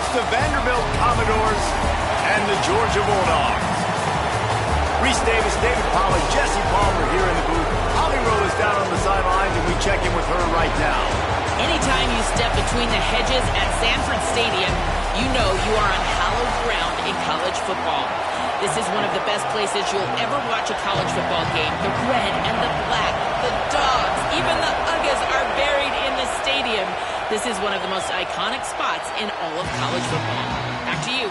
It's the Vanderbilt Commodores and the Georgia Bulldogs. Reese Davis, David Pollack, Jesse Palmer here in the booth. Holly Rowe is down on the sidelines, and we check in with her right now. Anytime you step between the hedges at Sanford Stadium, you know you are on hallowed ground in college football. This is one of the best places you'll ever watch a college football game. The red and the black, the dogs, even the Uggas are buried in the stadium. This is one of the most iconic spots in all of college football. Back to you.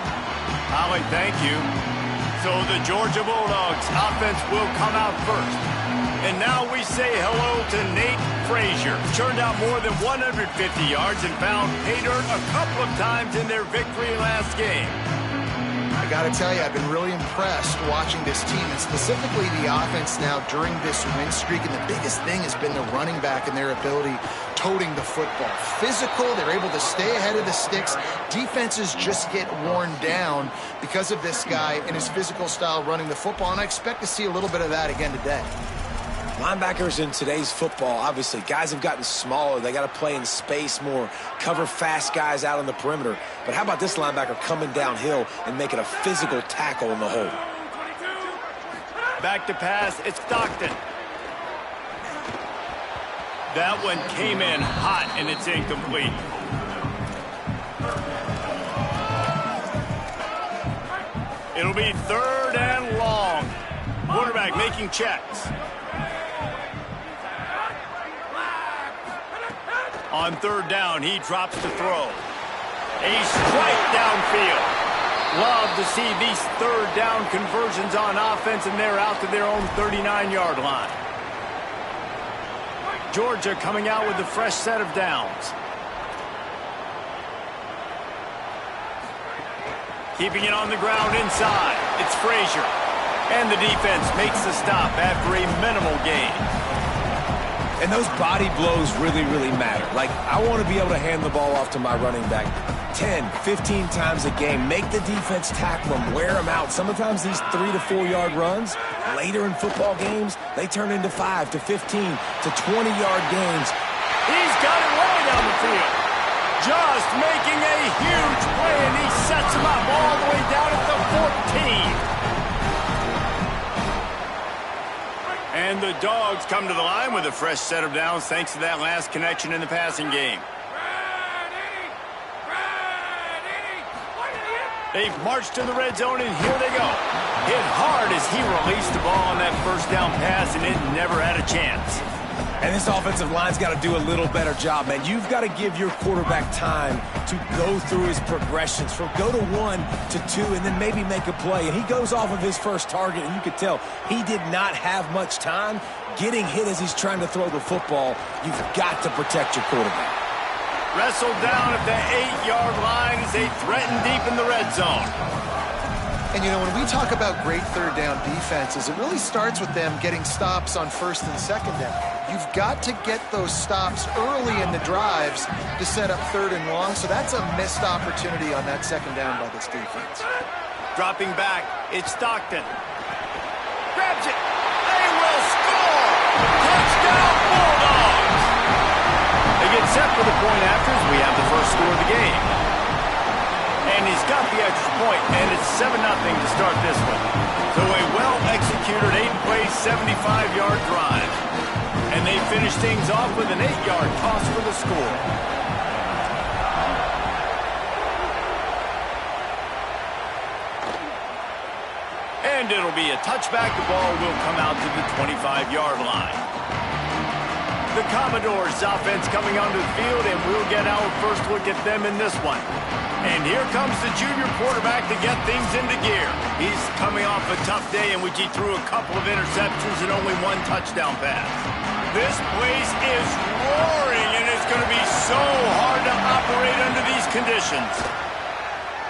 Holly, thank you. So the Georgia Bulldogs offense will come out first. And now we say hello to Nate Frazier. Turned out more than 150 yards and found pay dirt a couple of times in their victory last game. I got to tell you, I've been really impressed watching this team, and specifically the offense now during this win streak. And the biggest thing has been the running back and their ability toting the football. Physical, they're able to stay ahead of the sticks. Defenses just get worn down because of this guy and his physical style running the football, and I expect to see a little bit of that again today. Linebackers in today's football, obviously, guys have gotten smaller. They got to play in space more, cover fast guys out on the perimeter. But how about this linebacker coming downhill and making a physical tackle in the hole? Back to pass, it's Stockton. That one came in hot, and it's incomplete. It'll be 3rd and long. Quarterback making checks. On 3rd down, he drops to throw. A strike downfield. Love to see these 3rd down conversions on offense, and they're out to their own 39-yard line. Georgia coming out with a fresh set of downs. Keeping it on the ground inside. It's Frazier. And the defense makes the stop after a minimal gain. And those body blows really, really matter. Like, I want to be able to hand the ball off to my running back 10, 15 times a game. Make the defense tackle them, wear them out. Sometimes these 3 to 4 yard runs, later in football games, they turn into 5 to 15 to 20-yard games. He's got it way down the field. Just making a huge play, and he sets him up all the way down at the 14. And the Dogs come to the line with a fresh set of downs thanks to that last connection in the passing game. They've marched to the red zone, and here they go. Hit hard as he released the ball on that 1st down pass, and it never had a chance. And this offensive line's got to do a little better job, man. You've got to give your quarterback time to go through his progressions from go to 1 to 2 and then maybe make a play. And he goes off of his first target, and you could tell he did not have much time getting hit as he's trying to throw the football. You've got to protect your quarterback. Wrestled down at the 8-yard line as they threaten deep in the red zone. And, you know, when we talk about great 3rd down defenses, it really starts with them getting stops on 1st and 2nd down. You've got to get those stops early in the drives to set up 3rd and long, so that's a missed opportunity on that 2nd down by this defense. Dropping back, it's Stockton. Grabs it. They will score. Touchdown, Bulldogs. They get set for the point after as we have the first score of the game. And he's got the extra point, and it's 7-0 to start this one. So a well-executed 8-play, 75-yard drive. And they finish things off with an 8-yard toss for the score. And it'll be a touchback. The ball will come out to the 25-yard line. The Commodores' offense coming onto the field, and we'll get our first look at them in this one. And here comes the junior quarterback to get things into gear. He's coming off a tough day in which he threw a couple of interceptions and only 1 touchdown pass. This place is roaring, and it's going to be so hard to operate under these conditions.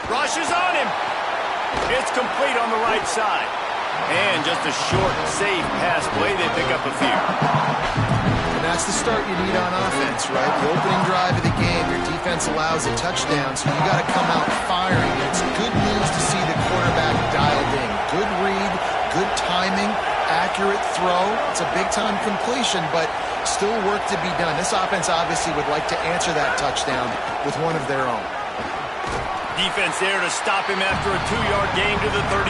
Rushes on him. It's complete on the right side. And just a short, safe pass play. They pick up a few. And that's the start you need on offense, right? The opening drive of the game, your defense allows a touchdown, so you got to come out firing. And it's good news to see the quarterback dialed in. Good read, good timing, accurate throw. It's a big-time completion, but still work to be done. This offense obviously would like to answer that touchdown with one of their own. Defense there to stop him after a 2-yard gain to the 31.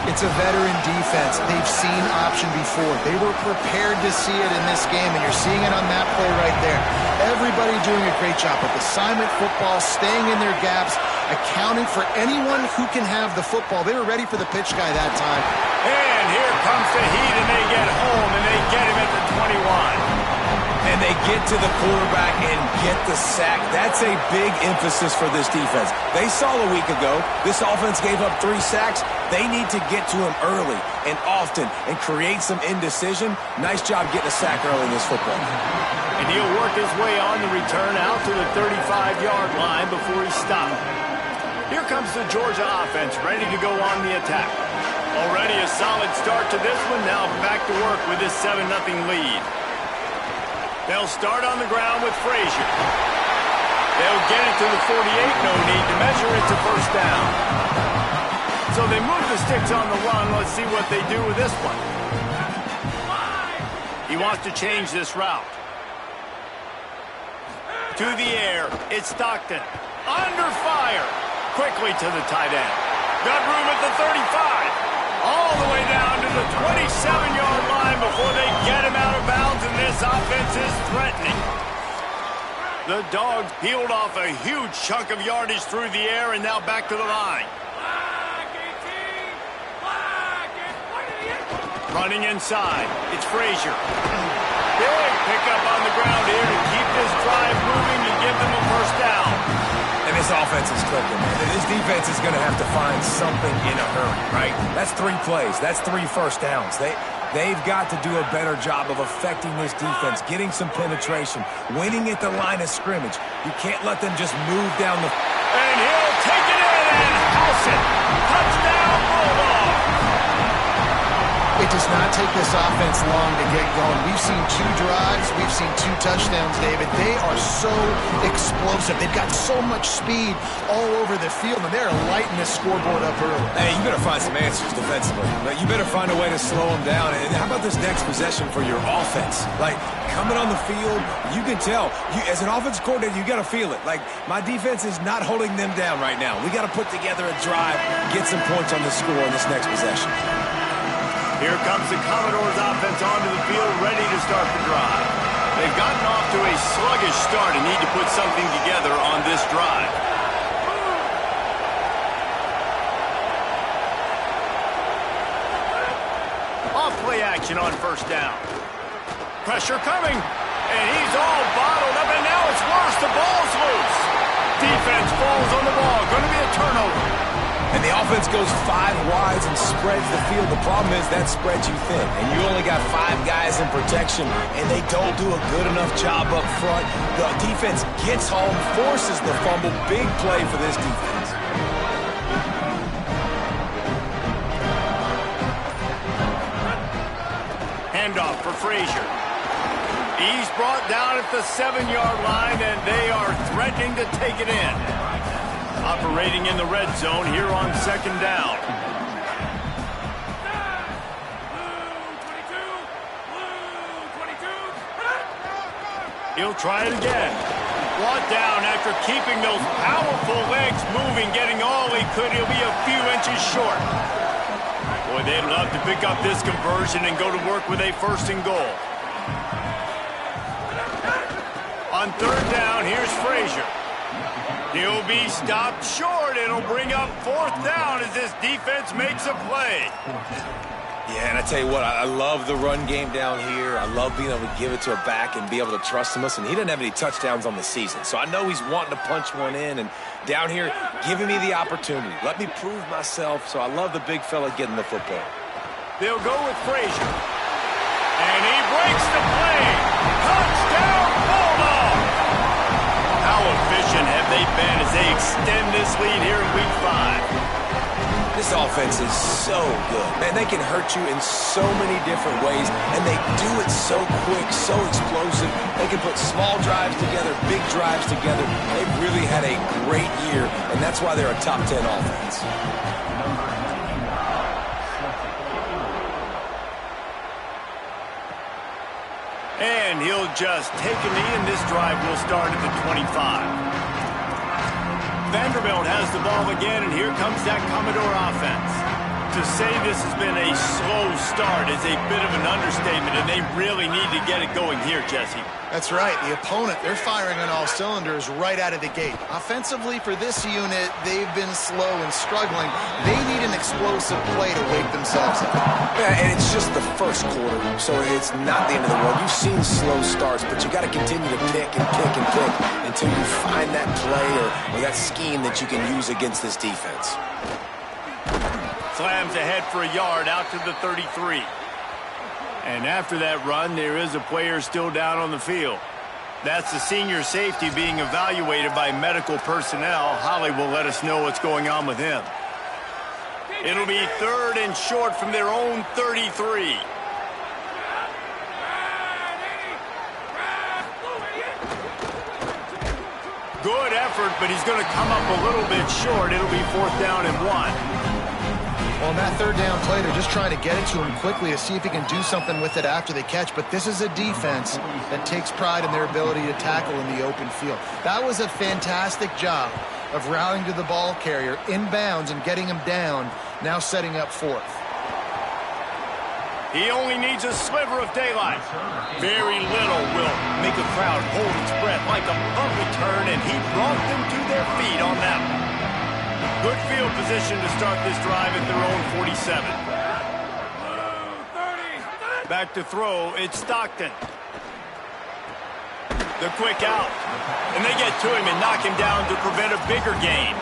It's a veteran defense. They've seen option before. They were prepared to see it in this game, and you're seeing it on that play right there. Everybody doing a great job with assignment football, staying in their gaps, accounting for anyone who can have the football. They were ready for the pitch guy that time. And here comes the heat, and they get home, and they get him at the 21. And they get to the quarterback and get the sack. That's a big emphasis for this defense. They saw a week ago this offense gave up 3 sacks. They need to get to him early and often and create some indecision. Nice job getting a sack early in this football game. And he'll work his way on the return out to the 35-yard line before he's stopped. Here comes the Georgia offense ready to go on the attack. Already a solid start to this one. Now back to work with this 7-0 lead. They'll start on the ground with Frazier. They'll get it to the 48. No need to measure it to first down. So they move the sticks on the run. Let's see what they do with this one. He wants to change this route. To the air. It's Stockton. Under fire. Quickly to the tight end. Got room at the 35. All the way down to the 27-yard line before they get him out of bounds, and this offense is threatening. The Dogs peeled off a huge chunk of yardage through the air, and now back to the line. Running inside, it's Frazier. Big pickup on the ground here to keep this drive moving and give them a first down. And this offense is clicking, man. This defense is going to have to find something in a hurry, right? That's 3 plays. That's 3 first downs. They've got to do a better job of affecting this defense, getting some penetration, winning at the line of scrimmage. You can't let them just move down the... And he'll take it in and house it. Touchdown, Bulldog. It does not take this offense long to get going. We've seen 2 drives. We've seen 2 touchdowns, David. They are so explosive. They've got so much speed all over the field, and they're lighting this scoreboard up early. Hey, you better find some answers defensively. You better find a way to slow them down. And how about this next possession for your offense? Like, coming on the field, you can tell. As an offensive coordinator, you got to feel it. Like, my defense is not holding them down right now. We got to put together a drive, get some points on the score in this next possession. Here comes the Commodores offense onto the field, ready to start the drive. They've gotten off to a sluggish start and need to put something together on this drive. Off-play action on first down. Pressure coming, and he's all bottled up, and now it's worse. The ball's loose. Defense falls on the ball. Going to be a turnover. And the offense goes 5 wides and spreads the field. The problem is that spreads you thin. And you only got 5 guys in protection, and they don't do a good enough job up front. The defense gets home, forces the fumble. Big play for this defense. Handoff for Frazier. He's brought down at the 7-yard line, and they are threatening to take it in. Operating in the red zone here on second down. He'll try it again. Brought down after keeping those powerful legs moving, getting all he could. He'll be a few inches short. Boy, they'd love to pick up this conversion and go to work with a 1st and goal. On third down, here's Frazier. He'll be stopped short. It'll bring up 4th down as this defense makes a play. Yeah, and I tell you what, I love the run game down here. I love being able to give it to a back and be able to trust him. Listen, he doesn't have any touchdowns on the season, so I know he's wanting to punch one in. And down here, giving me the opportunity. Let me prove myself, so I love the big fella getting the football. They'll go with Frazier. And he breaks the play. Touchdown, Bulldog! How efficient have they been as they extend this lead here in Week 5? This offense is so good. Man, they can hurt you in so many different ways, and they do it so quick, so explosive. They can put small drives together, big drives together. They've really had a great year, and that's why they're a top 10 offense. And he'll just take a knee, and this drive will start at the 25. Vanderbilt has the ball again, and here comes that Commodore offense. To say this has been a slow start is a bit of an understatement, and they really need to get it going here, Jesse. That's right. The opponent, they're firing on all cylinders right out of the gate. Offensively, for this unit, they've been slow and struggling. They need an explosive play to wake themselves up. Yeah, and it's just the first quarter, so it's not the end of the world. You've seen slow starts, but you got to continue to pick and pick and pick until you find that play or that scheme that you can use against this defense. Slams ahead for a yard out to the 33. And after that run, there is a player still down on the field. That's the senior safety being evaluated by medical personnel. Holly will let us know what's going on with him. It'll be 3rd and short from their own 33. Good effort, but he's going to come up a little bit short. It'll be 4th down and 1. On that 3rd down play, they're just trying to get it to him quickly to see if he can do something with it after the catch. But this is a defense that takes pride in their ability to tackle in the open field. That was a fantastic job of rallying to the ball carrier inbounds and getting him down, now setting up 4th. He only needs a sliver of daylight. Very little will make a crowd hold its breath like a punt return, and he brought them to their feet on that one. Good field position to start this drive at their own 47. Back to throw, it's Stockton. The quick out. And they get to him and knock him down to prevent a bigger gain.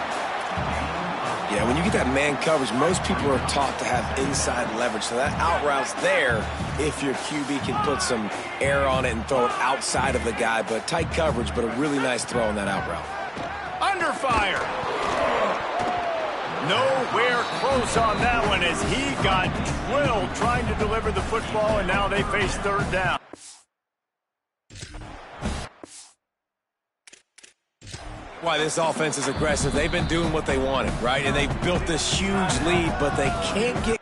Yeah, when you get that man coverage, most people are taught to have inside leverage. So that out route's there if your QB can put some air on it and throw it outside of the guy. But tight coverage, but a really nice throw on that out route. Under fire. Nowhere close on that one as he got drilled trying to deliver the football, and now they face 3rd down. Why this offense is aggressive. They've been doing what they wanted, right? And they've built this huge lead, but they can't get...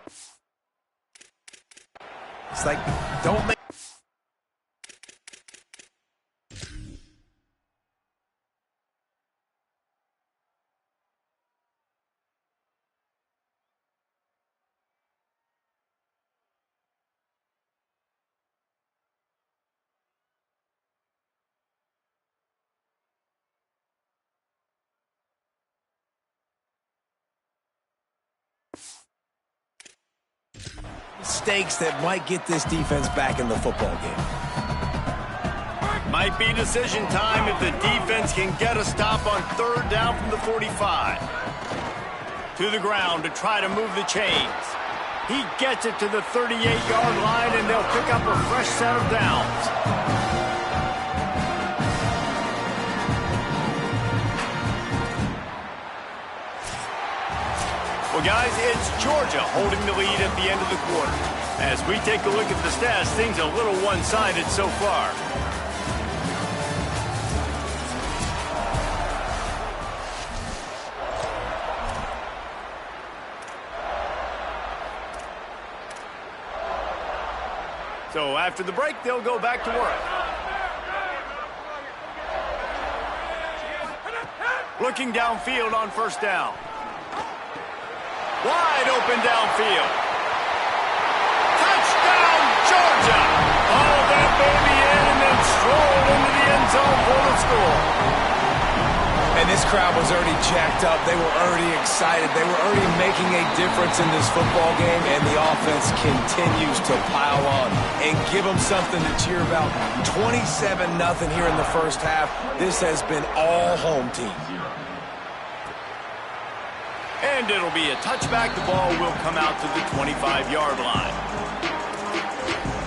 It's like, don't make... mistakes that might get this defense back in the football game. Might be decision time if the defense can get a stop on 3rd down from the 45. To the ground to try to move the chains. He gets it to the 38-yard line, and they'll pick up a fresh set of downs. Well, guys, it's Georgia holding the lead at the end of the quarter. As we take a look at the stats, things a little one-sided so far. So after the break, they'll go back to work. Looking downfield on 1st down. Wide open downfield. Touchdown, Georgia! All that baby in and then strolled into the end zone for the score. And this crowd was already jacked up. They were already excited. They were already making a difference in this football game, and the offense continues to pile on and give them something to cheer about. 27-0 here in the first half. This has been all home team. And it'll be a touchback. The ball will come out to the 25-yard line.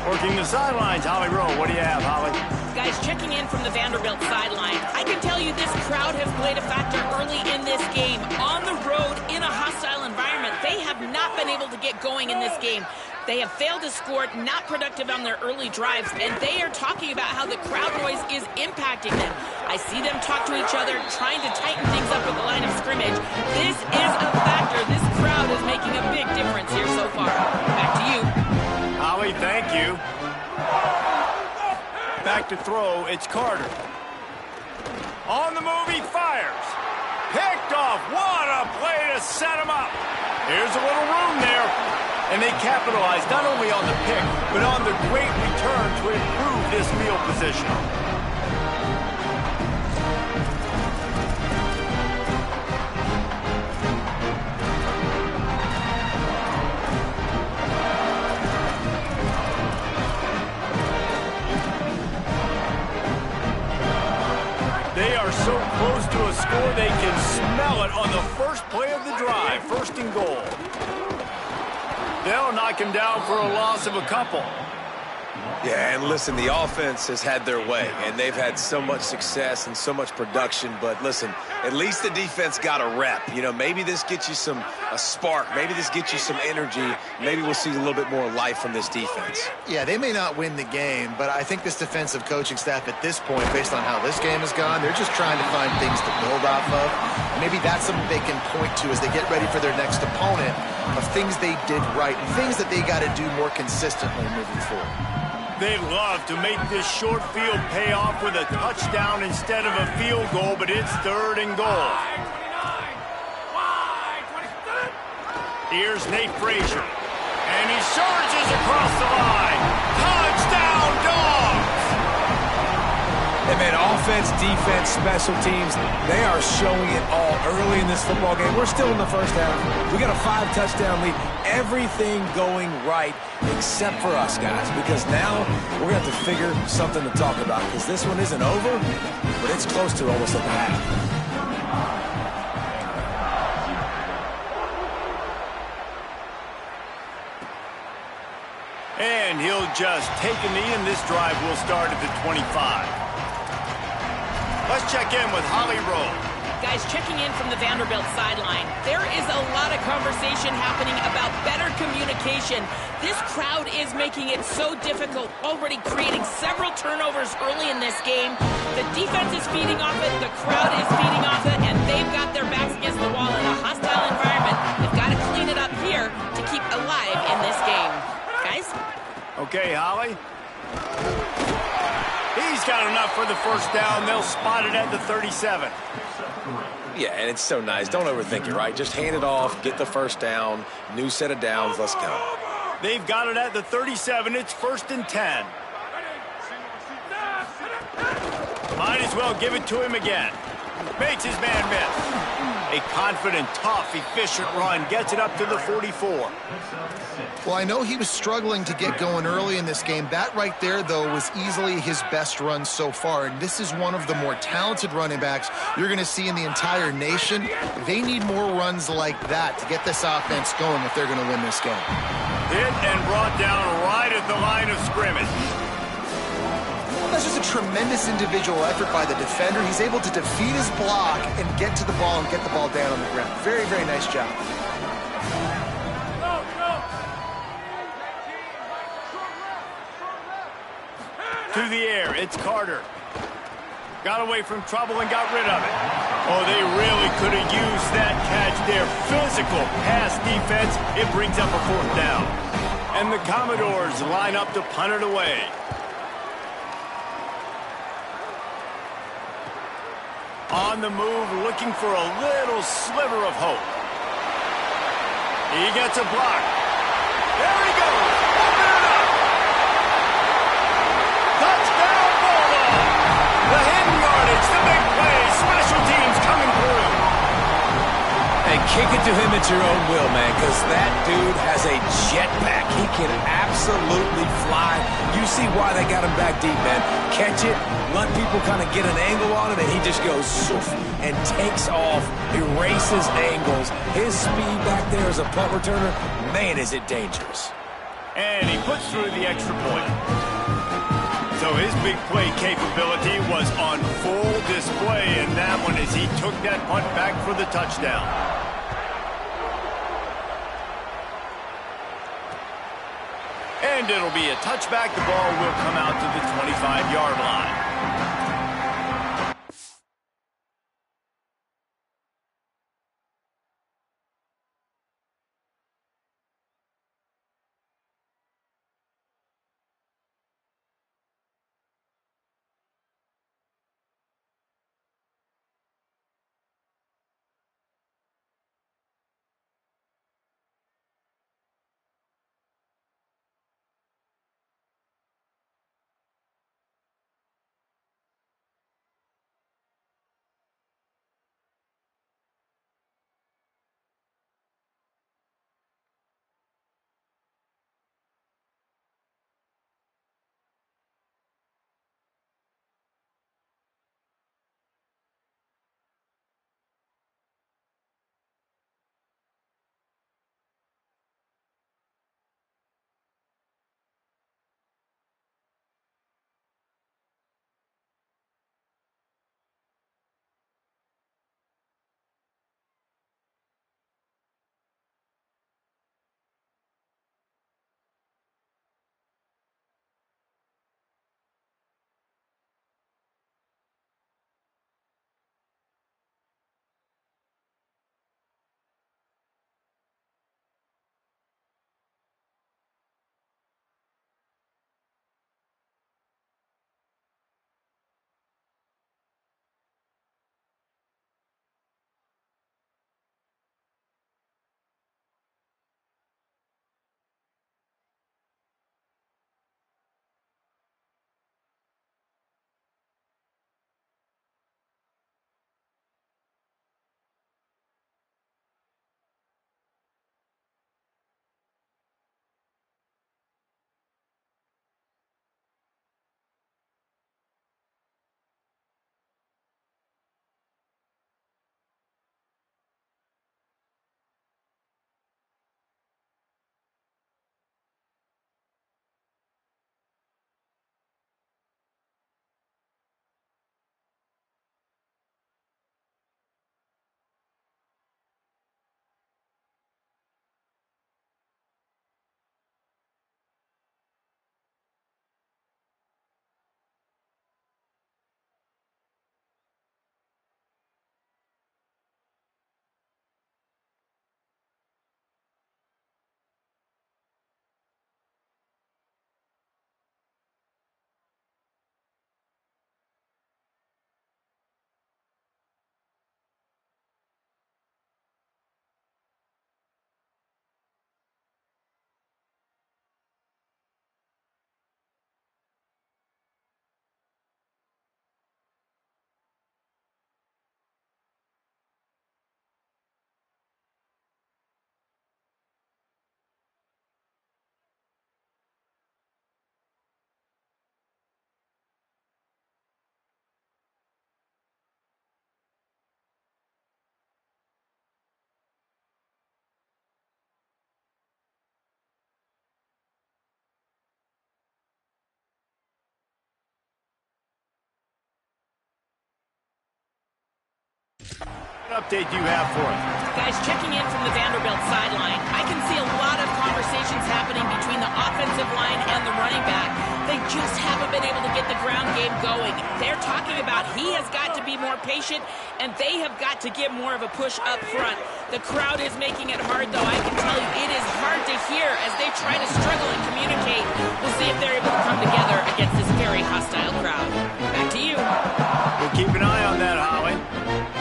Working the sidelines, Holly Rowe. What do you have, Holly? Guys, checking in from the Vanderbilt sideline. I can tell you this crowd has played a factor early in this game. On the road, in a hostile environment, they have not been able to get going in this game. They have failed to score, not productive on their early drives, and they are talking about how the crowd noise is impacting them. I see them talk to each other, trying to tighten things up at the line of scrimmage. This is a factor. This crowd is making a big difference here so far. Back to you. Holly, thank you. Back to throw, it's Carter. On the move, he fires. Picked off. What a play to set him up. Here's a little room there. And they capitalized not only on the pick, but on the great return to improve this field position. They are so close to a score, they can smell it on the first play of the drive. First and goal. They'll knock him down for a loss of a couple. Yeah, and listen, the offense has had their way, and they've had so much success and so much production. But listen, at least the defense got a rep. You know, maybe this gets you a spark. Maybe this gets you some energy. Maybe we'll see a little bit more life from this defense. Yeah, they may not win the game, but I think this defensive coaching staff at this point, based on how this game has gone, they're just trying to find things to build off of. Maybe that's something they can point to as they get ready for their next opponent, of things they did right and things that they got to do more consistently moving forward. They'd love to make this short field pay off with a touchdown instead of a field goal, but it's third and goal. Here's Nate Frazier, and he surges across the line. Touchdown, Dogs! Hey, man, offense, defense, special teams, they are showing it all early in this football game. We're still in the first half. We got a 5-touchdown lead. Everything going right except for us, guys, because now we're going to have to figure something to talk about, because this one isn't over, but it's close to almost at the half. And he'll just take a knee, and this drive will start at the 25. Let's check in with Holly Rowe. Guys, checking in from the Vanderbilt sideline, there is a lot of conversation happening about better communication. This crowd is making it so difficult, already creating several turnovers early in this game. The defense is feeding off it, the crowd is feeding off it, and they've got their backs against the wall in a hostile environment. They've got to clean it up here to keep alive in this game. Guys? Okay, Holly. He's got enough for the first down. They'll spot it at the 37. Yeah, and it's so nice. Don't overthink it, right? Just hand it off, get the first down, new set of downs, let's go. They've got it at the 37. It's first and 10. Might as well give it to him again. Makes his man miss. A confident, tough, efficient run gets it up to the 44. Well, I know he was struggling to get going early in this game. That right there, though, was easily his best run so far. And this is one of the more talented running backs you're going to see in the entire nation. They need more runs like that to get this offense going if they're going to win this game. Hit and brought down right at the line of scrimmage. That's just a tremendous individual effort by the defender. He's able to defeat his block and get to the ball and get the ball down on the ground. Very, very nice job. To the air, it's Carter. Got away from trouble and got rid of it. Oh, they really could have used that catch there. Physical pass defense. It brings up a fourth down. And the Commodores line up to punt it away. On the move, looking for a little sliver of hope. He gets a block. There he goes. Open it up. Touchdown, Bulldog. The hidden yardage, the big play. Special teams coming through. And kick it to him at your own will, man, because that dude has a jetpack. He can absolutely fly. You see why they got him back deep, man. Catch it, let people kind of get an angle on him, and he just goes soof and takes off, erases angles. His speed back there as a punt returner, man, is it dangerous. And he puts through the extra point. So his big play capability was on full display in that one as he took that punt back for the touchdown. And it'll be a touchback. The ball will come out to the 25-yard line. What update do you have for us? Guys, checking in from the Vanderbilt sideline, I can see a lot of conversations happening between the offensive line and the running back. They just haven't been able to get the ground game going. They're talking about he has got to be more patient, and they have got to get more of a push up front. The crowd is making it hard, though. I can tell you it is hard to hear as they try to struggle and communicate. We'll see if they're able to come together against this very hostile crowd. Back to you. We'll keep an eye on that, Holly.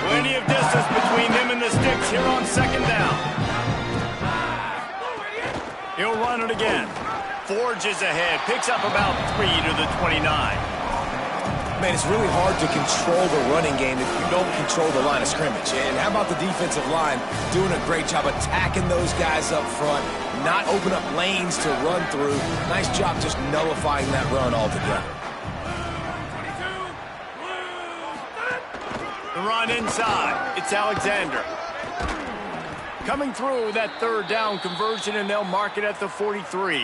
Plenty of distance between them and the sticks here on second down. He'll run it again. Forges ahead. Picks up about 3 to the 29. Man, it's really hard to control the running game if you don't control the line of scrimmage. And how about the defensive line doing a great job attacking those guys up front, not open up lanes to run through. Nice job just nullifying that run altogether. The run inside. It's Alexander. Coming through that third down conversion, and they'll mark it at the 43.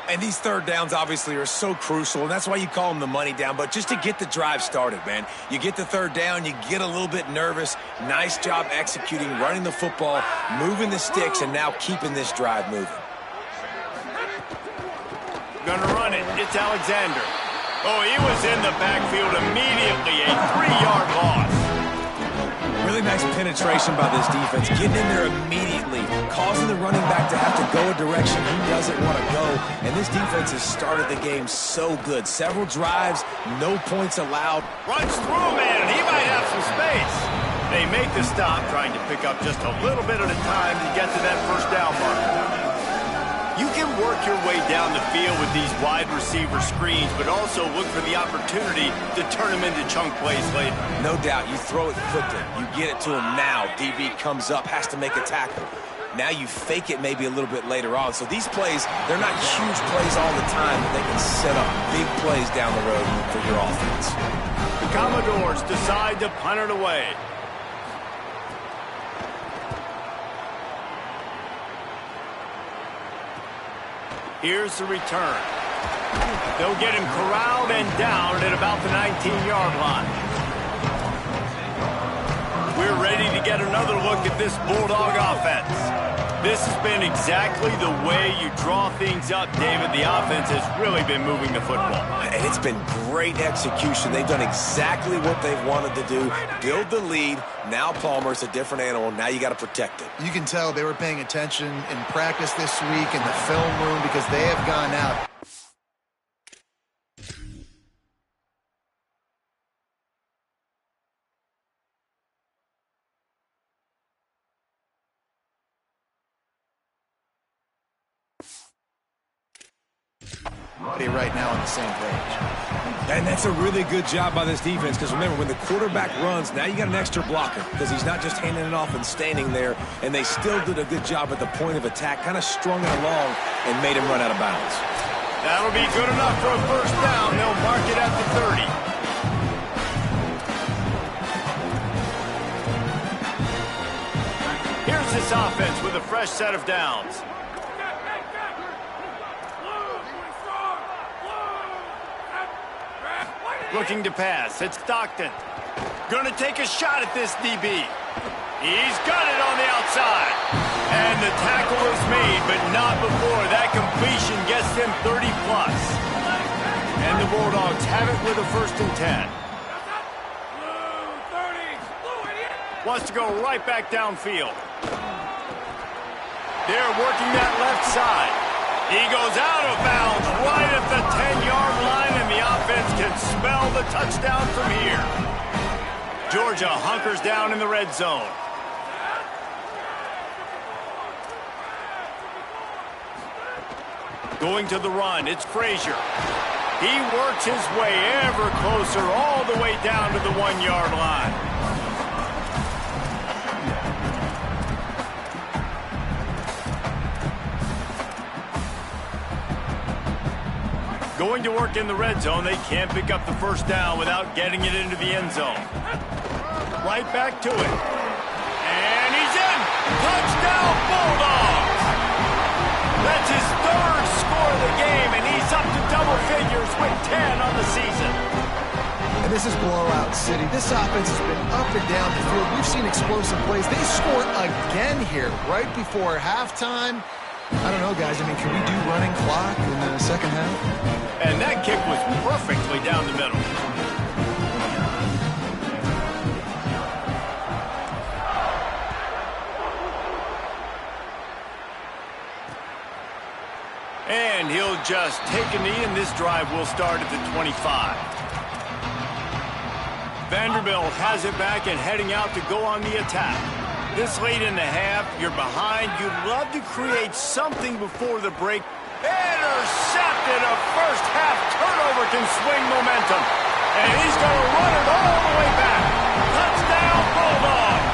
And these third downs obviously are so crucial, and that's why you call them the money down. But just to get the drive started, man, you get the third down, you get a little bit nervous. Nice job executing, running the football, moving the sticks, and now keeping this drive moving. Gonna run it. It's Alexander. Oh, he was in the backfield immediately. A 3-yard loss. Really nice penetration by this defense, getting in there immediately, causing the running back to have to go a direction he doesn't want to go. And this defense has started the game so good. Several drives, no points allowed. Runs through a man, and he might have some space. They make the stop, trying to pick up just a little bit at a time to get to that first down marker. You can work your way down the field with these wide receiver screens, but also look for the opportunity to turn them into chunk plays later. No doubt, you throw it quickly. You get it to him now. DB comes up, has to make a tackle. Now you fake it maybe a little bit later on. So these plays, they're not huge plays all the time, but they can set up big plays down the road for your offense. The Commodores decide to punt it away. Here's the return. They'll get him corralled and down at about the 19-yard line. We're ready to get another look at this Bulldog offense. This has been exactly the way you draw things up, David. The offense has really been moving the football. And it's been great execution. They've done exactly what they've wanted to do. Build the lead. Now Palmer's a different animal. Now you got to protect it. You can tell they were paying attention in practice this week in the film room because they have gone out. Right now on the same page. And that's a really good job by this defense because remember, when the quarterback runs, now you got an extra blocker because he's not just handing it off and standing there, and they still did a good job at the point of attack, kind of strung it along and made him run out of bounds. That'll be good enough for a first down. They'll mark it at the 30. Here's this offense with a fresh set of downs. Looking to pass. It's Stockton. Going to take a shot at this DB. He's got it on the outside. And the tackle is made, but not before that completion gets him 30-plus. And the Bulldogs have it with a 1st and 10. Wants to go right back downfield. They're working that left side. He goes out of bounds right at the 10-yard line, and the offense can smell the touchdown from here. Georgia hunkers down in the red zone. Going to the run, it's Frazier. He works his way ever closer all the way down to the 1-yard line. Going to work in the red zone. They can't pick up the first down without getting it into the end zone. Right back to it. And he's in. Touchdown, Bulldogs. That's his 3rd score of the game, and he's up to double figures with 10 on the season. And this is blowout city. This offense has been up and down the field. We've seen explosive plays. They scored again here right before halftime. I don't know, guys. I mean, can we do running clock in the second half? And that kick was perfectly down the middle. And he'll just take a knee, and this drive will start at the 25. Vanderbilt has it back and heading out to go on the attack. This late in the half, you're behind. You'd love to create something before the break. Intercepted. A first half turnover can swing momentum. And he's going to run it all the way back. Touchdown, Bulldogs.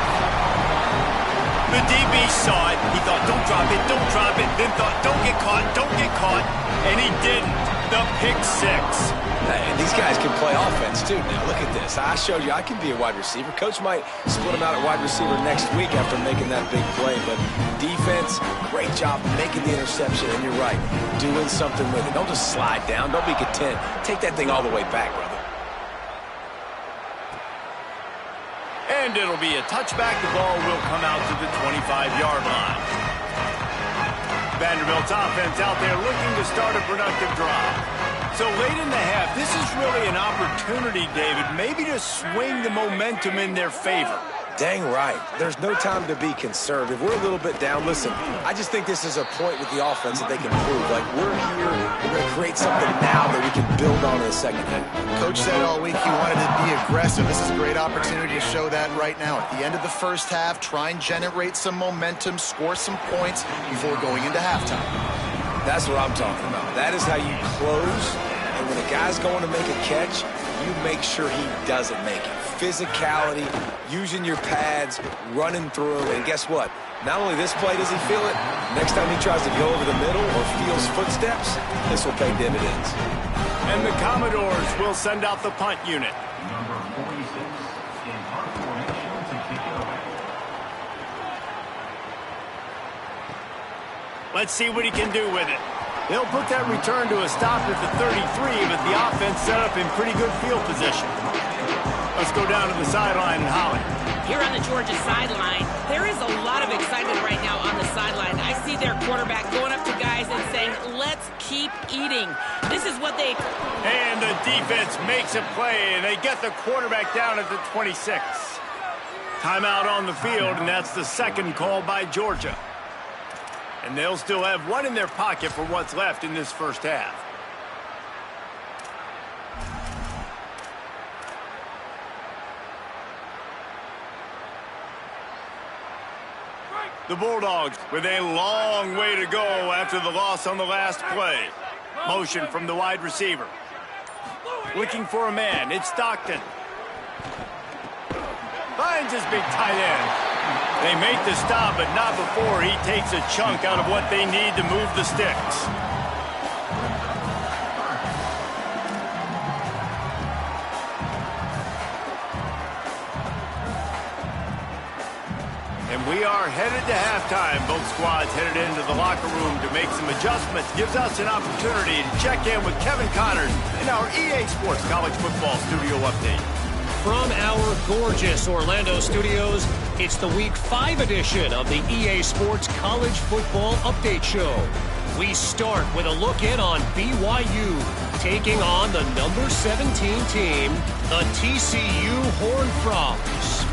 The DB saw it. He thought, don't drop it, don't drop it. Then thought, don't get caught, don't get caught. And he didn't. The pick six. Hey, and these guys can play offense, too. Now, look at this. I showed you I can be a wide receiver. Coach might split him out at wide receiver next week after making that big play. But defense, great job making the interception. And you're right, doing something with it. Don't just slide down. Don't be content. Take that thing all the way back, brother. And it'll be a touchback. The ball will come out to the 25-yard line. Vanderbilt's offense out there looking to start a productive drive. So late in the half, this is really an opportunity, David, maybe to swing the momentum in their favor. Dang right. There's no time to be concerned. If we're a little bit down, listen, I just think this is a point with the offense that they can prove. Like, we're here, we're going to create something now that we can build on in the second half. Coach said all week he wanted to be aggressive. This is a great opportunity to show that right now. At the end of the first half, try and generate some momentum, score some points before going into halftime. That's what I'm talking about. That is how you close. And when a guy's going to make a catch, you make sure he doesn't make it. Physicality, using your pads, running through them. And guess what? Not only this play does he feel it, next time he tries to go over the middle or feels footsteps, this will pay dividends. And the Commodores will send out the punt unit. Let's see what he can do with it. He'll put that return to a stop at the 33, but the offense set up in pretty good field position. Let's go down to the sideline and Holly. Here on the Georgia sideline, there is a lot of excitement right now on the sideline. I see their quarterback going up to guys and saying, let's keep eating. This is what they... And the defense makes a play, and they get the quarterback down at the 26. Timeout on the field, and that's the second call by Georgia. And they'll still have one in their pocket for what's left in this first half. The Bulldogs with a long way to go after the loss on the last play. Motion from the wide receiver. Looking for a man. It's Stockton. Finds his big tight end. They make the stop, but not before he takes a chunk out of what they need to move the sticks. And we are headed to halftime. Both squads headed into the locker room to make some adjustments. Gives us an opportunity to check in with Kevin Connors in our EA Sports College Football Studio Update. From our gorgeous Orlando studios, it's the Week 5 edition of the EA Sports College Football Update Show. We start with a look in on BYU, taking on the number 17 team, the TCU Horned Frogs.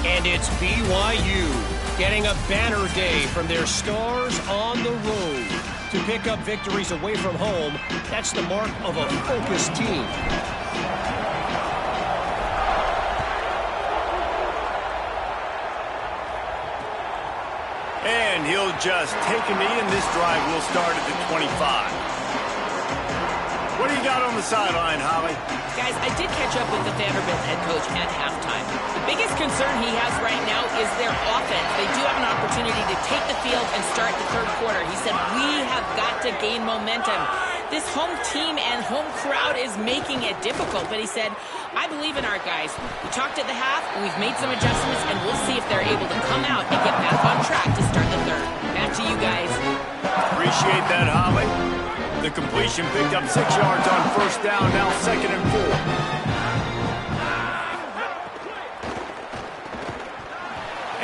And it's BYU getting a banner day from their stars on the road. To pick up victories away from home, that's the mark of a focused team. And he'll just take a knee, and this drive will start at the 25. What do you got on the sideline, Holly? Guys, I did catch up with the Vanderbilt head coach at halftime. The biggest concern he has right now is their offense. They do have an opportunity to take the field and start the third quarter. He said, we have got to gain momentum. This home team and home crowd is making it difficult, but he said, I believe in our guys. We talked at the half, we've made some adjustments, and we'll see if they're able to come out and get back on track to start the third. Back to you guys. Appreciate that, Holly. The completion picked up 6 yards on first down, now 2nd and 4.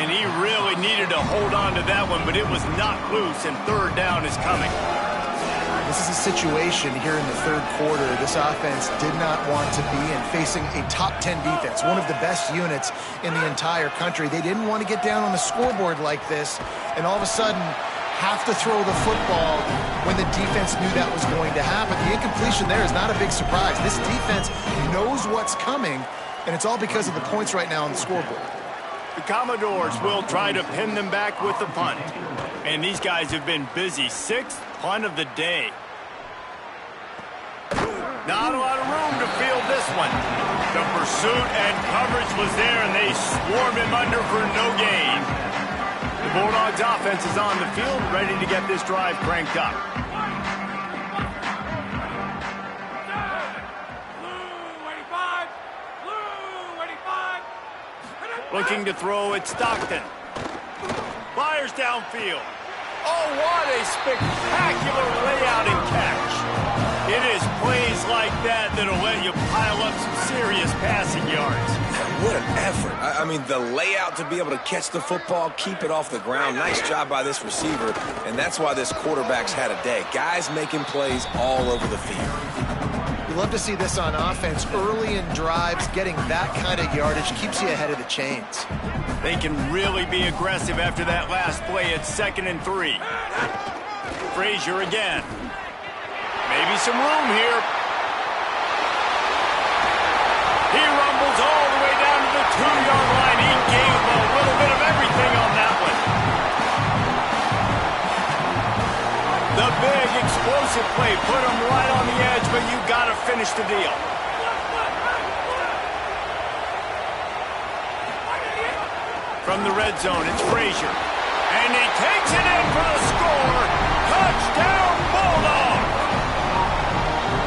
And he really needed to hold on to that one, but it was not loose, and third down is coming. This is a situation here in the third quarter this offense did not want to be in, facing a top 10 defense, one of the best units in the entire country. They didn't want to get down on the scoreboard like this, and all of a sudden have to throw the football when the defense knew that was going to happen. The incompletion there is not a big surprise. This defense knows what's coming, and it's all because of the points right now on the scoreboard. The Commodores will try to pin them back with the punt. And these guys have been busy. 6th punt of the day. Not a lot of room to field this one. The pursuit and coverage was there, and they swarmed him under for no gain. The Bulldogs offense is on the field, ready to get this drive cranked up. Looking to throw at Stockton. Fires downfield. Oh, what a spectacular layout and catch. It is plays like that that'll let you pile up some serious passing yards. What an effort. I mean, the layout to be able to catch the football, keep it off the ground. Nice job by this receiver, and that's why this quarterback's had a day. Guys making plays all over the field. You love to see this on offense. Early in drives, getting that kind of yardage keeps you ahead of the chains. They can really be aggressive after that last play at 2nd and 3. Frazier again. Maybe some room here. He rumbles all the way down to the 2-yard line. He gave a little bit of everything on that one. The big explosive play put him right on the edge, but you got to finish the deal. From the red zone, it's Frazier. And he takes it in for the score. Touchdown, Bulldog!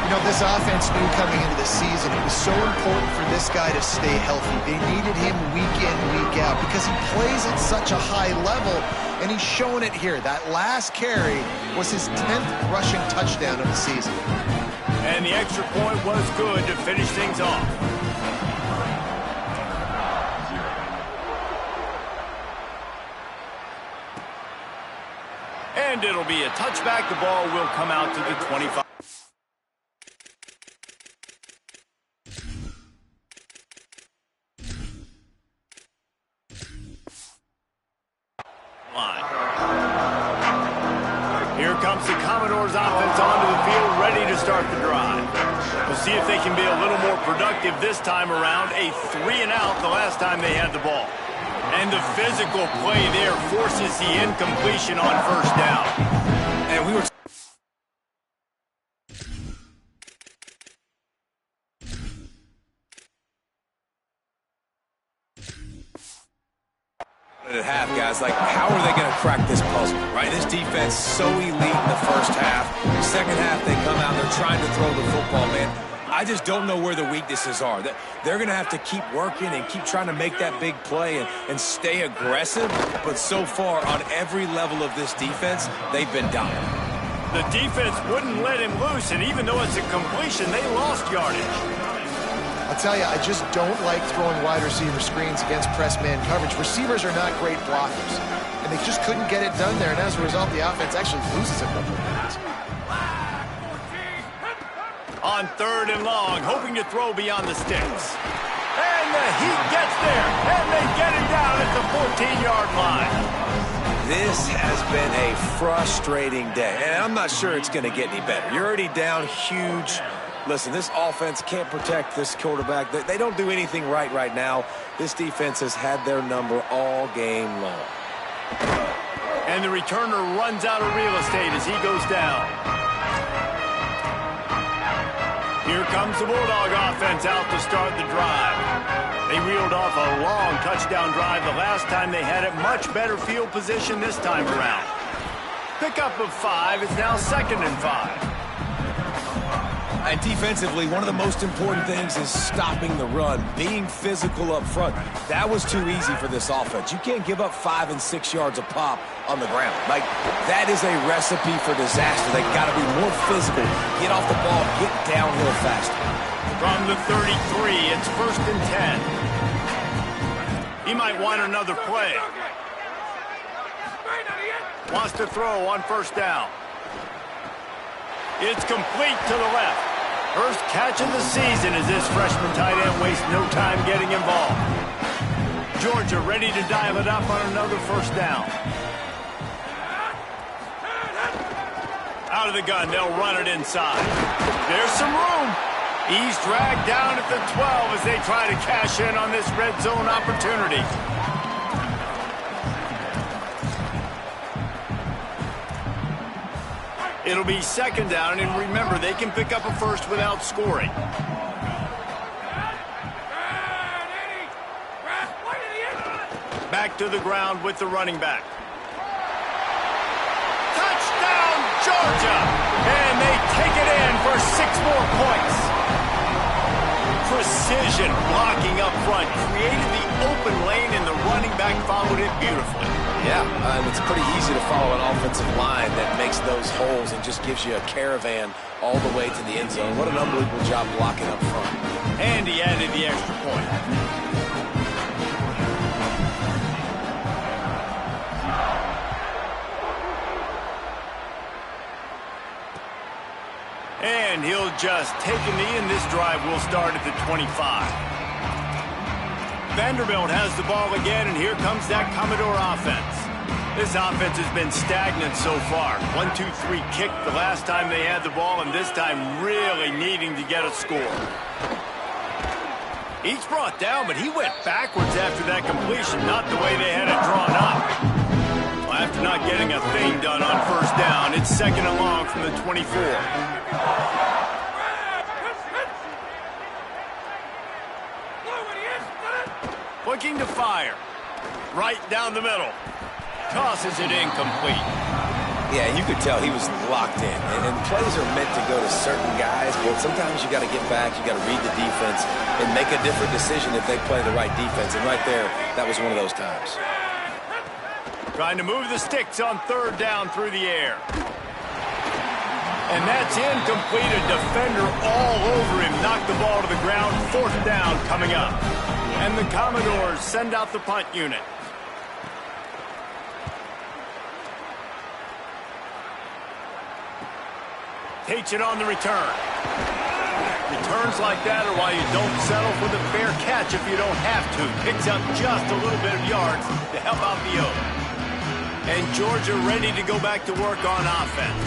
You know, this offense knew coming into the season it was so important for this guy to stay healthy. They needed him week in, week out because he plays at such a high level, and he's showing it here. That last carry was his 10th rushing touchdown of the season. And the extra point was good to finish things off. And it'll be a touchback. The ball will come out to the 25. Line. Here comes the Commodores offense onto the field, ready to start the drive. We'll see if they can be a little more productive this time around. A 3-and-out the last time they had the ball. And the physical play there forces the incompletion on first down. And we were... at half, guys, like, how are they going to crack this puzzle, right? This defense so elite in the first half. The second half, they come out, they're trying to throw the football, man. I just don't know where the weaknesses are. They're going to have to keep working and keep trying to make that big play and stay aggressive. But so far, on every level of this defense, they've been dominant. The defense wouldn't let him loose, and even though it's a completion, they lost yardage. I'll tell you, I just don't like throwing wide receiver screens against press man coverage. Receivers are not great blockers, and they just couldn't get it done there, and as a result, the offense actually loses a couple of minutes. On 3rd and long, hoping to throw beyond the sticks. And the heat gets there, and they get him down at the 14-yard line. This has been a frustrating day, and I'm not sure it's going to get any better. You're already down huge. Listen, this offense can't protect this quarterback. They don't do anything right now. This defense has had their number all game long. And the returner runs out of real estate as he goes down. Here comes the Bulldog offense out to start the drive. They reeled off a long touchdown drive the last time they had it. Much better field position this time around. Pickup of 5. It's now 2nd and 5. And defensively, one of the most important things is stopping the run, being physical up front. That was too easy for this offense. You can't give up 5 and 6 yards a pop on the ground. Like, that is a recipe for disaster. They got to be more physical, get off the ball, get downhill faster. From the 33, it's 1st and 10. He might want another play. Wants to throw on first down. It's complete to the left. First catch of the season as this freshman tight end wastes no time getting involved. Georgia ready to dial it up on another first down. Out of the gun, they'll run it inside. There's some room. He's dragged down at the 12 as they try to cash in on this red zone opportunity. It'll be second down, and remember, they can pick up a first without scoring. Back to the ground with the running back. Touchdown, Georgia! And they take it in for 6 more points. Precision blocking up front created the open lane, and the running back followed it beautifully. Yeah, it's pretty easy to follow an offensive line that makes those holes and just gives you a caravan all the way to the end zone. What an unbelievable job blocking up front. And he added the extra point. And he'll just take a knee, and this drive will start at the 25. Vanderbilt has the ball again, and here comes that Commodore offense. This offense has been stagnant so far. 1-2-3 kick the last time they had the ball, and this time really needing to get a score. Each brought down, but he went backwards after that completion, not the way they had it drawn up. Well, after not getting a thing done on first down, it's second and long from the 24. Looking to fire. Right down the middle. Tosses it incomplete. Yeah, you could tell he was locked in. And plays are meant to go to certain guys, but sometimes you got to get back, you got to read the defense, and make a different decision if they play the right defense. And right there, that was one of those times. Trying to move the sticks on third down through the air. And that's incomplete. A defender all over him. Knocked the ball to the ground. Fourth down coming up. And the Commodores send out the punt unit. Takes it on the return. Returns like that are why you don't settle for the fair catch if you don't have to. Picks up just a little bit of yards to help out the Oak. And Georgia ready to go back to work on offense.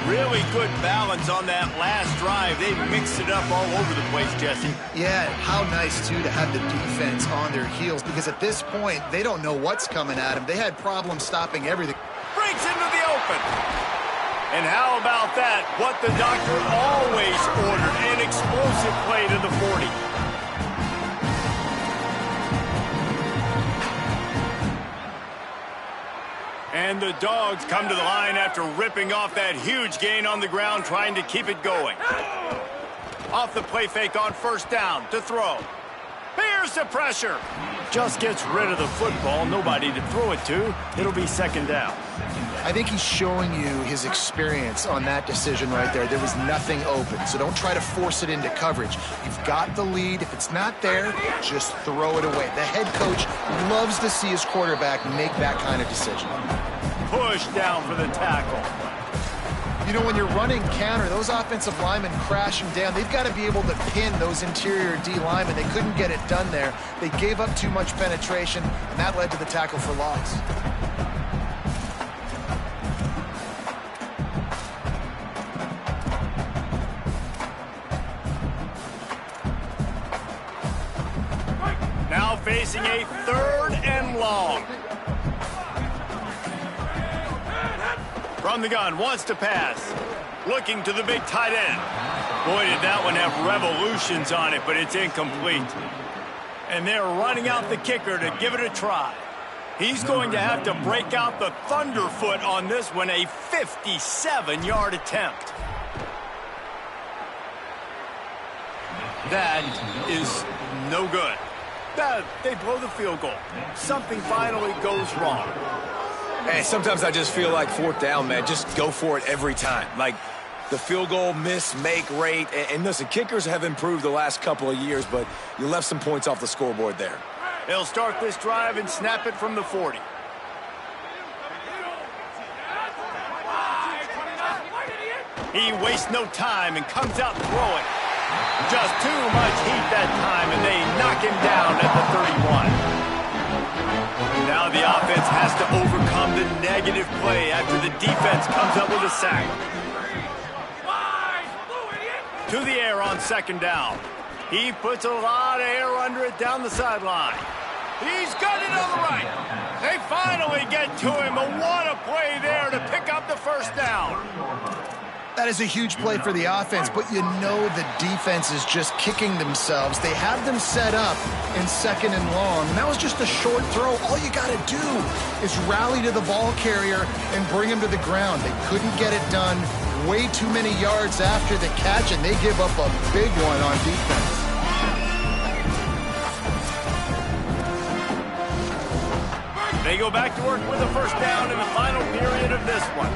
Really good balance on that last drive. They mixed it up all over the place, Jesse. Yeah, how nice, too, to have the defense on their heels, because at this point, they don't know what's coming at them. They had problems stopping everything. Breaks into the open. And how about that? What the doctor always ordered, an explosive play to the 40. And the Dogs come to the line after ripping off that huge gain on the ground, trying to keep it going. Off the play fake on first down to throw. Here's the pressure. Just gets rid of the football. Nobody to throw it to. It'll be second down. I think he's showing you his experience on that decision right there. There was nothing open, so don't try to force it into coverage. You've got the lead. If it's not there, just throw it away. The head coach loves to see his quarterback make that kind of decision. Push down for the tackle. You know, when you're running counter, those offensive linemen crashing down, they've got to be able to pin those interior D linemen. They couldn't get it done there. They gave up too much penetration, and that led to the tackle for loss. Now facing a third and long. From the gun, wants to pass. Looking to the big tight end. Boy, did that one have revolutions on it, but it's incomplete. And they're running out the kicker to give it a try. He's going to have to break out the thunderfoot on this one, a 57-yard attempt. That is no good. They blow the field goal. Something finally goes wrong. Hey, sometimes I just feel like fourth down, man. Just go for it every time. Like the field goal miss-make rate. And listen, kickers have improved the last couple of years, but you left some points off the scoreboard there. They'll start this drive and snap it from the 40. He wastes no time and comes out throwing. Just too much heat that time, and they knock him down at the 31. Now the offense has to overcome the negative play after the defense comes up with a sack. To the air on second down. He puts a lot of air under it down the sideline. He's got it on the right. They finally get to him, and what a play there to pick up the first down. That is a huge play for the offense, but you know the defense is just kicking themselves. They have them set up in second and long. And that was just a short throw. All you got to do is rally to the ball carrier and bring him to the ground. They couldn't get it done. Way too many yards after the catch, and they give up a big one on defense. They go back to work with a first down in the final period of this one.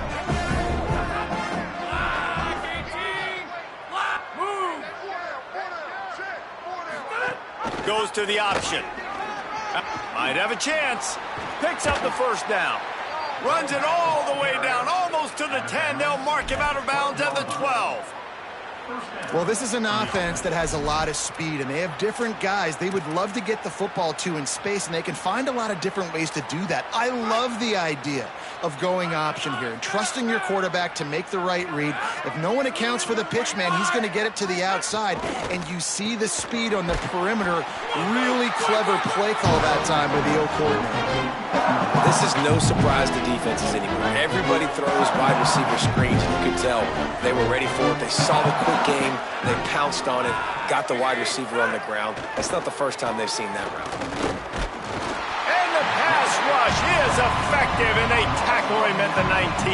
Goes to the option. Might have a chance. Picks up the first down. Runs it all the way down, almost to the 10. They'll mark him out of bounds at the 12. Well, this is an offense that has a lot of speed, and they have different guys they would love to get the football to in space, and they can find a lot of different ways to do that. I love the idea of going option here and trusting your quarterback to make the right read. If no one accounts for the pitch, man, he's going to get it to the outside, and you see the speed on the perimeter. Really clever play call that time by the O coordinator. This is no surprise to defenses anymore. Everybody throws wide receiver screens, and you could tell they were ready for it. They saw the quick game, they pounced on it, got the wide receiver on the ground. That's not the first time they've seen that route. And the pass rush is effective, and they tackle him at the 19.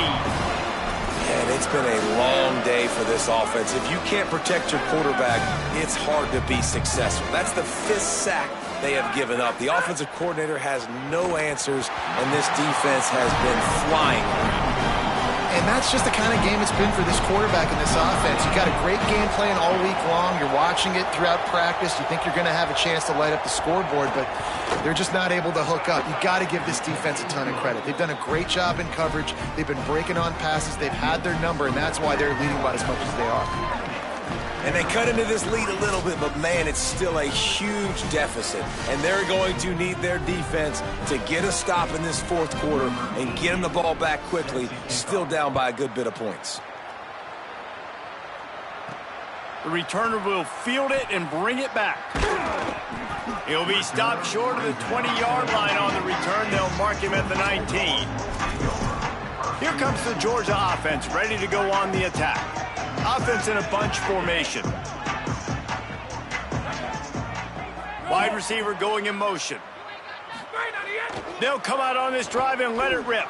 And it's been a long day for this offense. If you can't protect your quarterback, it's hard to be successful. That's the 5th sack they have given up. The offensive coordinator has no answers, and this defense has been flying around. And that's just the kind of game it's been for this quarterback and this offense. You got a great game plan all week long. You're watching it throughout practice. You think you're going to have a chance to light up the scoreboard, but they're just not able to hook up. You got to give this defense a ton of credit. They've done a great job in coverage. They've been breaking on passes. They've had their number, and that's why they're leading by as much as they are. And they cut into this lead a little bit, but man, it's still a huge deficit. And they're going to need their defense to get a stop in this fourth quarter and get them the ball back quickly, still down by a good bit of points. The returner will field it and bring it back. He'll be stopped short of the 20-yard line on the return. They'll mark him at the 19. Here comes the Georgia offense, ready to go on the attack. Offense in a bunch formation. Wide receiver going in motion. They'll come out on this drive and let it rip.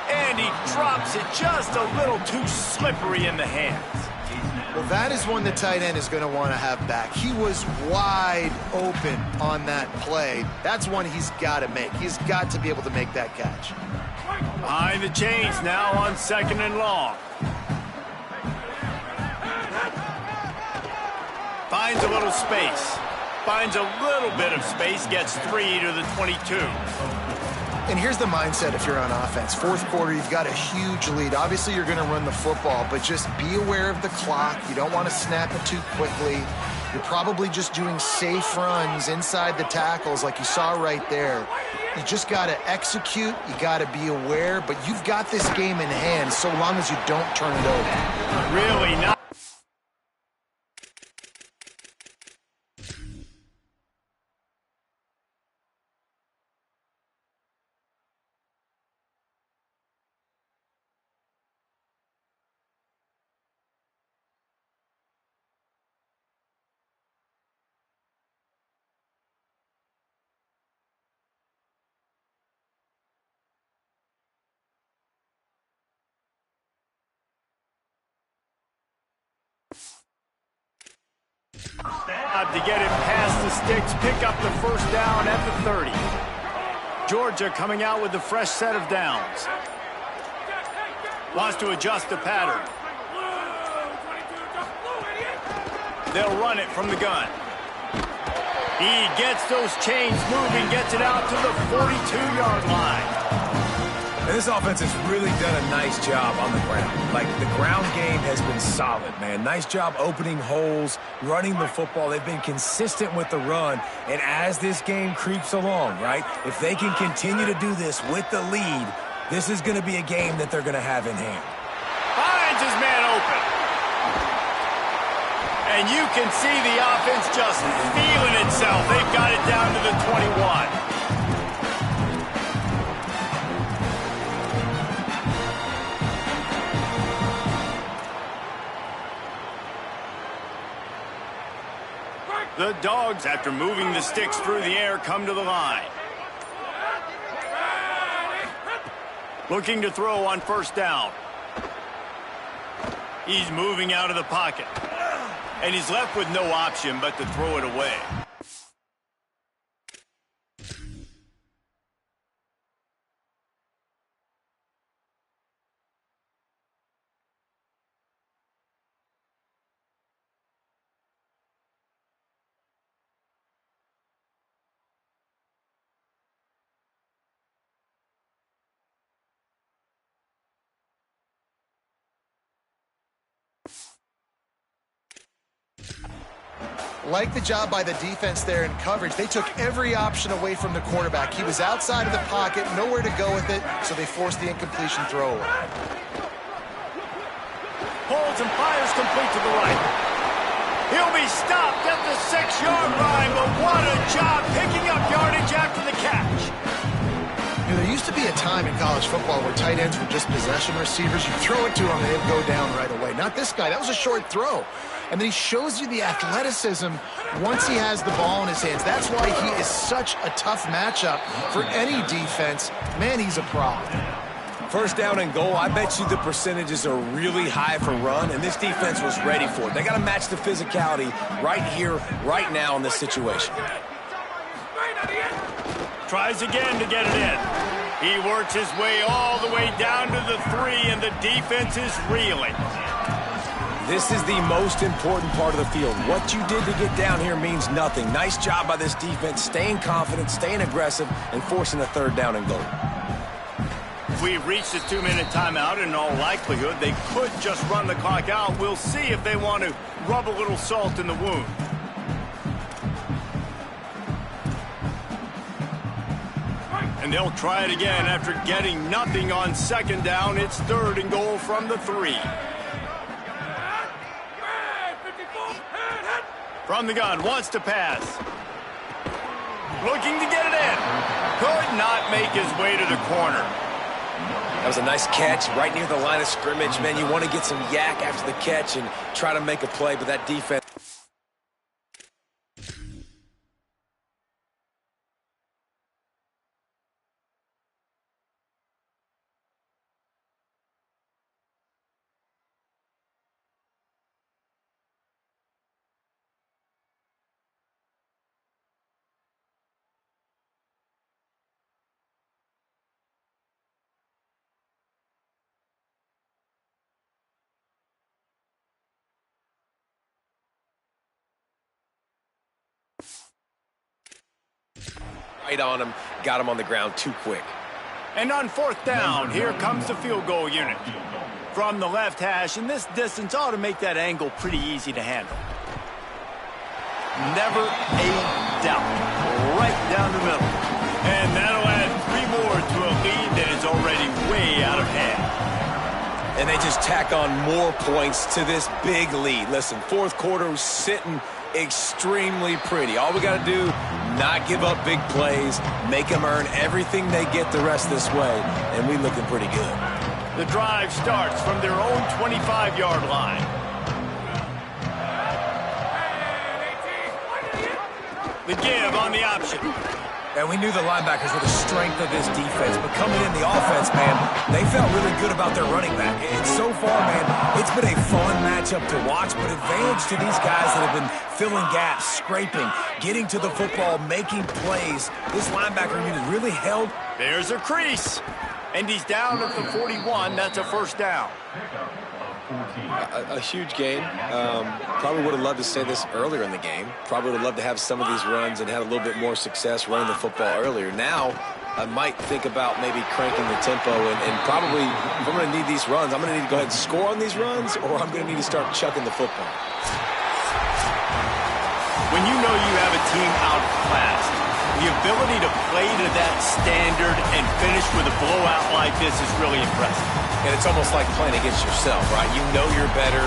And he drops it just a little too slippery in the hands. Well, that is one the tight end is going to want to have back. He was wide open on that play. That's one he's got to make. He's got to be able to make that catch. Behind the chains now on second and long. Finds a little space. Finds a little bit of space. Gets 3 to the 22. And here's the mindset if you're on offense. Fourth quarter, you've got a huge lead. Obviously, you're going to run the football, but just be aware of the clock. You don't want to snap it too quickly. You're probably just doing safe runs inside the tackles like you saw right there. You just got to execute. You got to be aware, but you've got this game in hand so long as you don't turn it over. Really not. To get him past the sticks, pick up the first down at the 30. Georgia coming out with a fresh set of downs. Wants to adjust the pattern. They'll run it from the gun. He gets those chains moving, gets it out to the 42-yard line. And this offense has really done a nice job on the ground. Like, the ground game has been solid, man. Nice job opening holes, running the football. They've been consistent with the run. And as this game creeps along, right, if they can continue to do this with the lead, this is going to be a game that they're going to have in hand. Finds his man open. And you can see the offense just feeling itself. They've got it down to the 21. The Dogs, after moving the sticks through the air, come to the line. Looking to throw on first down. He's moving out of the pocket. And he's left with no option but to throw it away. Like the job by the defense there in coverage. They took every option away from the quarterback. He was outside of the pocket, nowhere to go with it, so they forced the incompletion throw away. Holds and fires complete to the right. He'll be stopped at the 6-yard line, but what a job picking up yardage after the catch. You know, there used to be a time in college football where tight ends were just possession receivers. You throw it to them and they'd go down right away. Not this guy. That was a short throw. And then he shows you the athleticism once he has the ball in his hands. That's why he is such a tough matchup for any defense. Man, he's a problem. First down and goal, I bet you the percentages are really high for run, and this defense was ready for it. They got to match the physicality right here, right now in this situation. Tries again to get it in. He works his way all the way down to the 3, and the defense is reeling. This is the most important part of the field. What you did to get down here means nothing. Nice job by this defense, staying confident, staying aggressive, and forcing a third down and goal. We've reached the 2-minute timeout. In all likelihood, they could just run the clock out. We'll see if they want to rub a little salt in the wound. And they'll try it again after getting nothing on second down. It's third and goal from the 3. From the gun, wants to pass. Looking to get it in. Could not make his way to the corner. That was a nice catch right near the line of scrimmage. Man, you want to get some yak after the catch and try to make a play, but that defense... right on him, got him on the ground too quick. And on fourth down, here comes the field goal unit. From the left hash, and this distance ought to make that angle pretty easy to handle. Never a doubt. Right down the middle. And that'll add 3 more to a lead that is already way out of hand. And they just tack on more points to this big lead. Listen, fourth quarter was sitting extremely pretty. All we got to do, not give up big plays, make them earn everything they get the rest this way, and we looking pretty good. The drive starts from their own 25-yard line. The give on the option. And we knew the linebackers were the strength of this defense, but coming in the offense, man, they felt really good about their running back. And so far, man, it's been a fun matchup to watch, but advantage to these guys that have been filling gaps, scraping, getting to the football, making plays. This linebacker unit really held. There's a crease, and he's down at the 41. That's a first down. A huge game. Probably would have loved to say this earlier in the game. Probably would have loved to have some of these runs and had a little bit more success running the football earlier. Now, I might think about maybe cranking the tempo and probably, if I'm going to need these runs, I'm going to need to go ahead and score on these runs, or I'm going to need to start chucking the football. When you know you have a team outclassed, the ability to play to that standard and finish with a blowout like this is really impressive. And it's almost like playing against yourself, right? You know you're better.